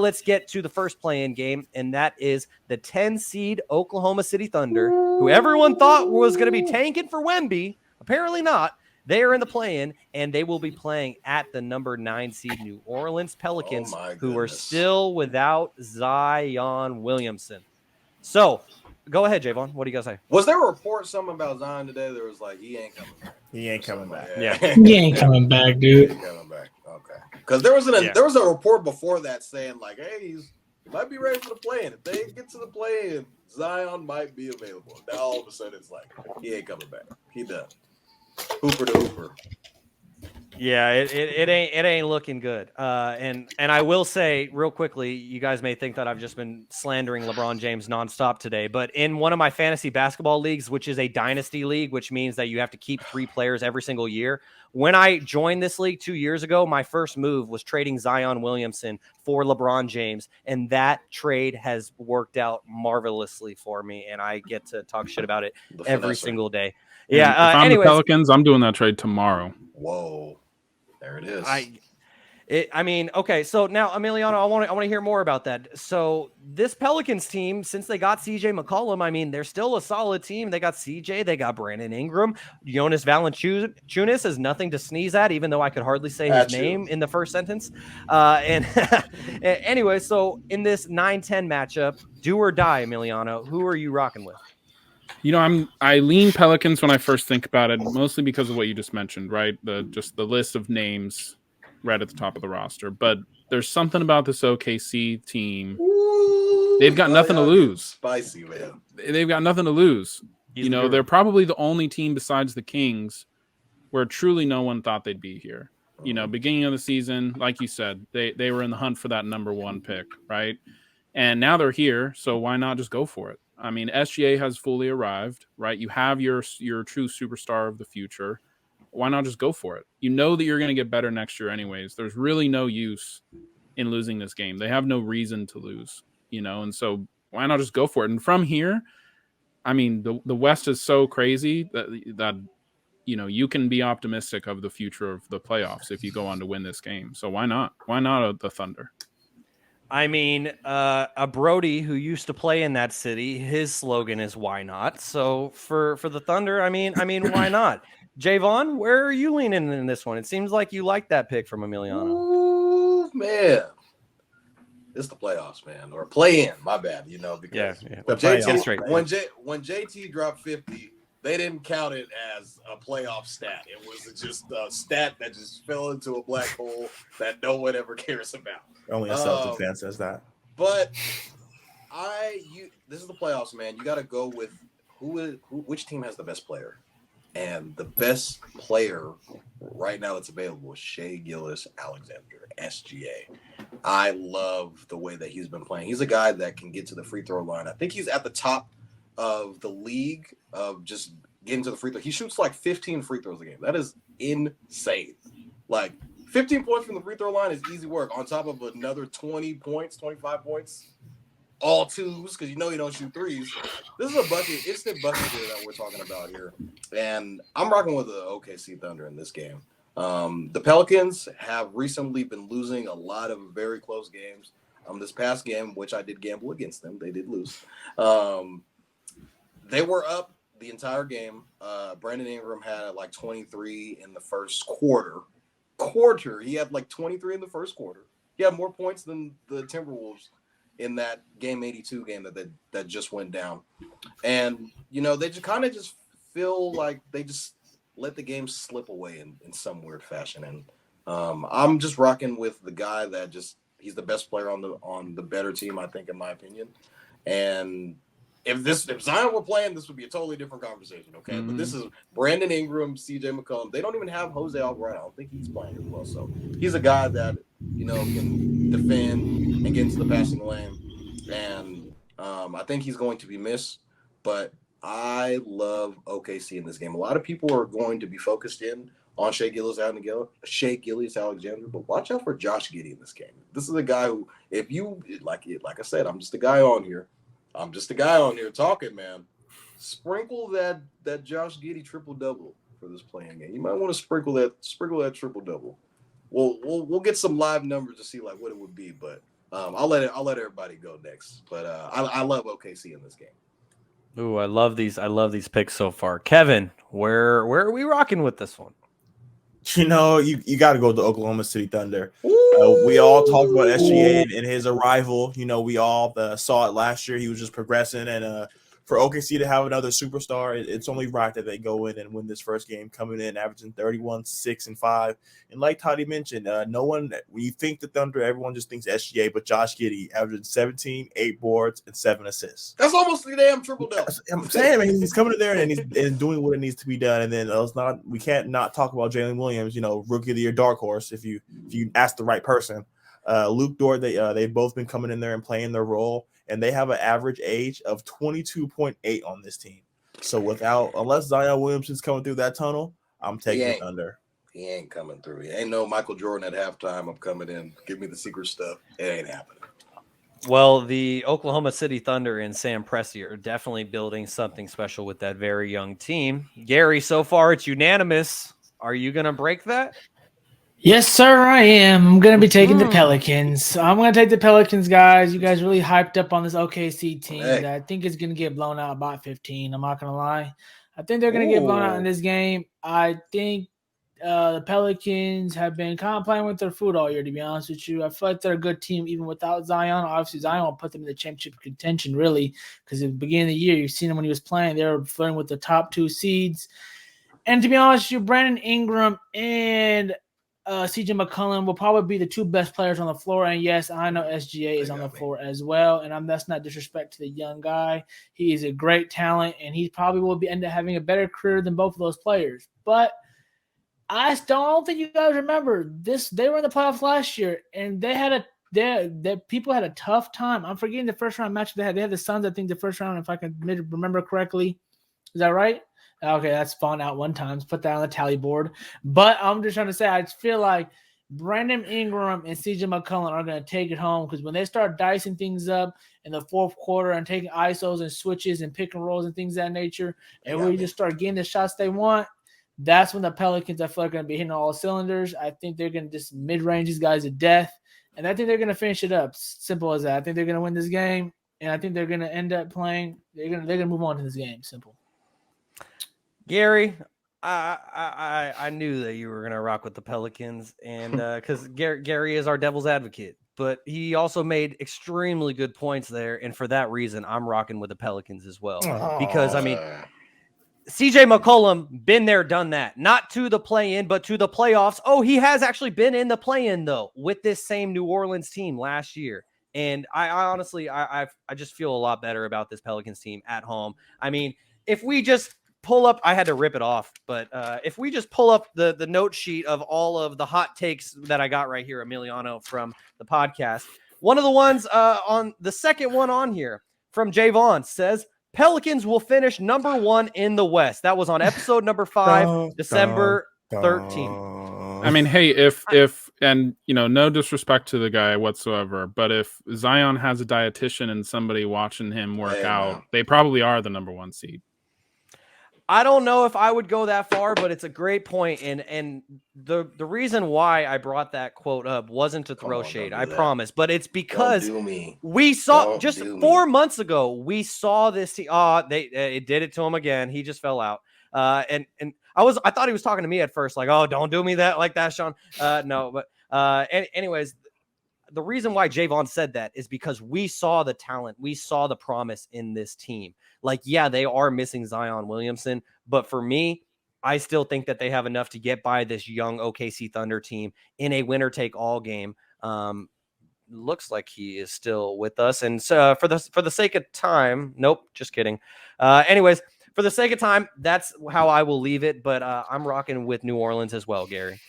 let's get to the first play-in game, and that is the 10 seed Oklahoma City Thunder, who everyone thought was going to be tanking for Wemby. Apparently not. They are in the play-in, and they will be playing at the number 9 seed New Orleans Pelicans, who are still without Zion Williamson. So, go ahead, Jaevon. What do you guys say? Was there a report something about Zion today that was like, he ain't coming back? He ain't coming back. Yeah. He ain't coming back, dude. He ain't coming back. Okay. Because there was a report before that saying like, hey, he might be ready for the play-in. If they get to the play-in, Zion might be available. Now all of a sudden it's like, he ain't coming back. He done. Hooper to Hooper. Yeah, it ain't looking good. And I will say real quickly, you guys may think that I've just been slandering LeBron James nonstop today, but in one of my fantasy basketball leagues, which is a dynasty league, which means that you have to keep 3 players every single year. When I joined this league 2 years ago, my first move was trading Zion Williamson for LeBron James, and that trade has worked out marvelously for me, and I get to talk shit about it every single day. Yeah. If I'm the Pelicans, I'm doing that trade tomorrow. Whoa. There it is. I mean, okay. So now, Emiliano, I want to hear more about that. So this Pelicans team, since they got CJ McCollum, I mean, they're still a solid team. They got CJ, they got Brandon Ingram, Jonas Valanciunas is nothing to sneeze at, even though I could hardly say his name in the first sentence. And anyway, so in this 9-10 matchup, do or die, Emiliano, who are you rocking with? You know, I lean Pelicans when I first think about it, mostly because of what you just mentioned, right? Just the list of names right at the top of the roster. But there's something about this OKC team. They've got nothing to lose. Spicy, man. They've got nothing to lose. They're probably the only team besides the Kings where truly no one thought they'd be here. Beginning of the season, like you said, they were in the hunt for that number 1 pick, right? And now they're here, so why not just go for it? I mean, SGA has fully arrived, right? You have your true superstar of the future. Why not just go for it? You know that you're going to get better next year anyways. There's really no use in losing this game. They have no reason to lose, and so why not just go for it? And from here, I mean, the West is so crazy that you can be optimistic of the future of the playoffs if you go on to win this game. So why not? Why not the Thunder? I mean, a Brody who used to play in that city, his slogan is "Why not?" So for the Thunder, I mean, why not? Jaevon, where are you leaning in this one? It seems like you like that pick from Emiliano. Ooh, man, it's the playoffs, man, or play in. My bad, because when JT dropped 50. They didn't count it as a playoff stat. It was just a stat that just fell into a black hole that no one ever cares about. Only a self-defense says that. But this is the playoffs, man. You got to go with which team has the best player. And the best player right now that's available is Shai Gilgeous-Alexander, SGA. I love the way that he's been playing. He's a guy that can get to the free throw line. I think he's at the top of the league of just getting to the free throw. He shoots like 15 free throws a game. That is insane. Like 15 points from the free throw line is easy work on top of another 20 points, 25 points, all twos, because you don't shoot threes. This is a instant bucket here that we're talking about here. And I'm rocking with the OKC Thunder in this game. The Pelicans have recently been losing a lot of very close games. This past game, which I did gamble against them, they did lose. They were up the entire game. Brandon Ingram had like 23 in the first quarter. He had like 23 in the first quarter. He had more points than the Timberwolves in that game 82 game that just went down. And, they just kind of just feel like they just let the game slip away in some weird fashion. And I'm just rocking with the guy that he's the best player on the better team, I think, in my opinion. And if Zion were playing, this would be a totally different conversation, okay? Mm-hmm. But this is Brandon Ingram, CJ McCollum. They don't even have Jose Alvarado. I don't think he's playing as well. So he's a guy that, can defend and get into the passing lane. And I think he's going to be missed. But I love OKC in this game. A lot of people are going to be focused in on Shai Gilgeous-Alexander, but watch out for Josh Giddey in this game. This is a guy who, if you, like I said, I'm just a guy on here talking, man. Sprinkle that Josh Giddey triple-double for this playing game. You might want to sprinkle that triple-double. We'll get some live numbers to see like what it would be, but I'll let everybody go next, but I love OKC in this game. Ooh, I love these picks so far. Kevin, where are we rocking with this one? You know, you got to go to Oklahoma City Thunder. We all talked about SGA and his arrival. You know, we all saw it last year. He was just progressing, and for OKC to have another superstar, it's only right that they go in and win this first game, coming in averaging 31, 6, and 5. And like Toddy mentioned, no one, when you think the Thunder, everyone just thinks SGA, but Josh Giddey averaging 17, 8 boards, and 7 assists. That's almost a damn triple double. I'm saying, man, he's coming in there and he's doing what it needs to be done. And then we can't not talk about Jalen Williams, you know, rookie of the year dark horse if you ask the right person. Luke Dort, they've both been coming in there and playing their role, and they have an average age of 22.8 on this team. So unless Zion Williamson's coming through that tunnel, I'm taking the Thunder. He ain't coming through. He ain't no Michael Jordan at halftime. I'm coming in. Give me the secret stuff. It ain't happening. Well, the Oklahoma City Thunder and Sam Presti are definitely building something special with that very young team. Garry, so far it's unanimous. Are you going to break that? Yes, sir, I am. I'm going to be taking the Pelicans. I'm going to take the Pelicans, guys. You guys really hyped up on this OKC team. That I think it's going to get blown out by 15. I'm not going to lie. I think they're going to get blown out in this game. I think the Pelicans have been kind of playing with their food all year, to be honest with you. I feel like they're a good team even without Zion. Obviously, Zion will put them in the championship contention, really, because at the beginning of the year, you've seen him when he was playing. They were flirting with the top 2 seeds. And to be honest with you, Brandon Ingram and CJ McCollum will probably be the 2 best players on the floor. And yes, I know SGA is on the floor as well. And that's not disrespect to the young guy. He is a great talent, and he probably will end up having a better career than both of those players. But I don't think you guys remember this. They were in the playoffs last year, and people had a tough time. I'm forgetting the first round match they had. They had the Suns, I think, the first round, if I can remember correctly. Is that right? Okay, that's fallen out one time. Let's put that on the tally board. But I'm just trying to say, I just feel like Brandon Ingram and CJ McCollum are going to take it home, because when they start dicing things up in the fourth quarter and taking ISOs and switches and pick and rolls and things of that nature, and we just start getting the shots they want, that's when the Pelicans, I feel like, are going to be hitting all cylinders. I think they're going to just mid-range these guys to death, and I think they're going to finish it up. Simple as that. I think they're going to win this game, and I think they're going to end up playing. They're going to move on to this game. Simple. Garry, I knew that you were going to rock with the Pelicans, and because Garry is our devil's advocate, but he also made extremely good points there, and for that reason, I'm rocking with the Pelicans as well. Because, I mean, CJ McCollum, been there, done that. Not to the play-in, but to the playoffs. Oh, he has actually been in the play-in, though, with this same New Orleans team last year. And I honestly, I just feel a lot better about this Pelicans team at home. I mean, if we just pull up, I had to rip it off, but if we just pull up the note sheet of all of the hot takes that I got right here, Emiliano, from the podcast, one of the ones on the second one on here from Jaevon says, Pelicans will finish number 1 in the West. That was on episode number 5, December 13th. I mean, hey, if and you know, no disrespect to the guy whatsoever, but if Zion has a dietitian and somebody watching him work out, they probably are the number 1 seed. I don't know if I would go that far, but it's a great point. And the reason why I brought that quote up wasn't to throw shade, I promise, but it's because we saw just 4 months ago, we saw this. It did it to him again. He just fell out. And I thought he was talking to me at first, like, oh, don't do me that like that, Shaun. No, but anyways, the reason why Jaevon said that is because we saw the talent, we saw the promise in this team. Like, yeah, they are missing Zion Williamson, but for me, I still think that they have enough to get by this young OKC Thunder team in a winner-take-all game. Looks like he is still with us, and so for the sake of time, nope, just kidding. Anyways, for the sake of time, that's how I will leave it. But I'm rocking with New Orleans as well, Garry.